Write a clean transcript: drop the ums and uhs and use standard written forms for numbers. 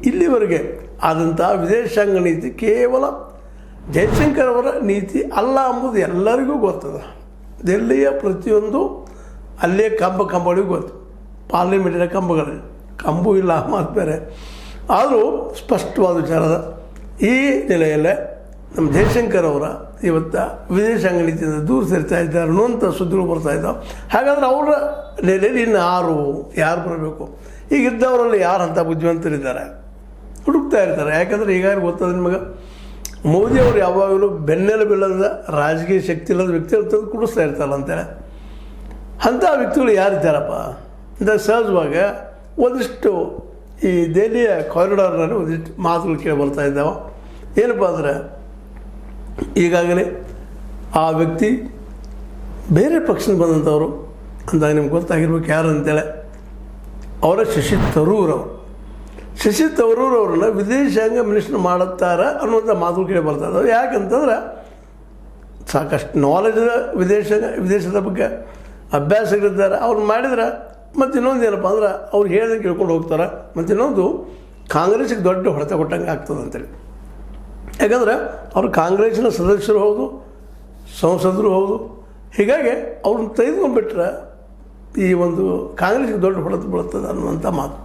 ಇಲ್ಲಿವರೆಗೆ ಆದಂಥ ವಿದೇಶಾಂಗ ನೀತಿ ಕೇವಲ ಜಯಶಂಕರ್ ಅವರ ನೀತಿ ಅಲ್ಲ ಎಂಬುದು ಎಲ್ಲರಿಗೂ ಗೊತ್ತದ. ದಿಲ್ಲಿಯ ಪ್ರತಿಯೊಂದು ಅಲ್ಲೇ ಕಂಬಗಳಿಗೂ ಗೊತ್ತು, ಪಾರ್ಲಿಮೆಂಟಿನ ಕಂಬಗಳಲ್ಲಿ ಕಂಬು ಇಲ್ಲ ಮಾತು ಬೇರೆ. ಆದರೂ ಸ್ಪಷ್ಟವಾದ ವಿಚಾರದ ಈ ನೆಲೆಯಲ್ಲೇ ನಮ್ಮ ಜಯಶಂಕರ್ ಅವರ ಇವತ್ತು ವಿದೇಶಾಂಗ ನೀತಿಯಿಂದ ದೂರ ಸೇರ್ತಾ ಇದ್ದಾರೆ ಅನ್ನುವಂಥ ಸುದ್ದಿಗಳು ಬರ್ತಾ ಇದ್ದಾವೆ. ಹಾಗಾದ್ರೆ ಅವರ ನೆಲೆಯಲ್ಲಿ ಇನ್ನು ಯಾರು ಬರಬೇಕು? ಈಗಿದ್ದವರಲ್ಲಿ ಯಾರು ಅಂಥ ಬುದ್ಧಿವಂತರಿದ್ದಾರೆ ಹುಡುಕ್ತಾ ಇರ್ತಾರೆ. ಯಾಕಂದರೆ ಈಗಾಗಲೇ ಗೊತ್ತದ ನಿಮಗೆ, ಮೋದಿಯವರು ಯಾವಾಗಲೂ ಬೆನ್ನೆಲುಬಿಲ್ಲದ ರಾಜಕೀಯ ಶಕ್ತಿ ಇಲ್ಲದ ವ್ಯಕ್ತಿಗಳು ತಂದು ಕುಡಿಸ್ತಾ ಇರ್ತಾರಲ್ಲ ಅಂತೇಳಿ. ಅಂಥ ವ್ಯಕ್ತಿಗಳು ಯಾರಿದ್ದಾರಪ್ಪ ಅಂತ ಸಹಜವಾಗ ಒಂದಿಷ್ಟು ಈ ದೆಹಲಿಯ ಕಾರಿಡಾರ್ನಲ್ಲಿ ಒಂದಿಷ್ಟು ಮಾತುಗಳು ಕೇಳಿ ಬರ್ತಾ ಇದ್ದಾವೆ. ಏನಪ್ಪ ಅಂದರೆ, ಈಗಾಗಲೇ ಆ ವ್ಯಕ್ತಿ ಬೇರೆ ಪಕ್ಷದಿಂದ ಬಂದಂಥವ್ರು ಅಂದಾಗ ನಿಮ್ಗೆ ಗೊತ್ತಾಗಿರ್ಬೇಕು ಯಾರು ಅಂತೇಳಿ. ಅವರ ಶಶಿ ತರೂರ್ ಅವ್ರನ್ನ ವಿದೇಶಾಂಗ ಮಿನಿಸ್ಟರ್ ಮಾಡುತ್ತಾರೆ ಅನ್ನುವಂಥ ಮಾತುಗಳು ಕೇಳಿ ಬರ್ತಾ ಇದ್ದಾವೆ. ಯಾಕಂತಂದ್ರೆ ಸಾಕಷ್ಟು ನಾಲೆಜ್ ವಿದೇಶದ ಬಗ್ಗೆ ಅಭ್ಯಾಸಗಳಿದ್ದಾರೆ. ಅವ್ರು ಮಾಡಿದ್ರೆ ಮತ್ತು ಇನ್ನೊಂದು ಏನಪ್ಪ ಅಂದ್ರೆ ಅವ್ರು ಹೇಳ್ದಂಗೆ ಕೇಳ್ಕೊಂಡು ಹೋಗ್ತಾರೆ. ಮತ್ತು ಇನ್ನೊಂದು ಕಾಂಗ್ರೆಸ್ಗೆ ದೊಡ್ಡ ಹೊಡೆತ ಕೊಟ್ಟಂಗೆ ಆಗ್ತದೆ ಅಂತೇಳಿ. ಯಾಕಂದರೆ ಅವರು ಕಾಂಗ್ರೆಸ್ಸಿನ ಸದಸ್ಯರು ಹೌದು, ಸಂಸದರು ಹೌದು. ಹೀಗಾಗಿ ಅವ್ರನ್ನ ತೆಗೆದುಕೊಂಡ್ಬಿಟ್ರೆ ಈ ಒಂದು ಕಾಂಗ್ರೆಸ್ಗೆ ದೊಡ್ಡ ಹೊಡೆತ ಬೀಳ್ತದೆ ಅನ್ನುವಂಥ ಮಾತು.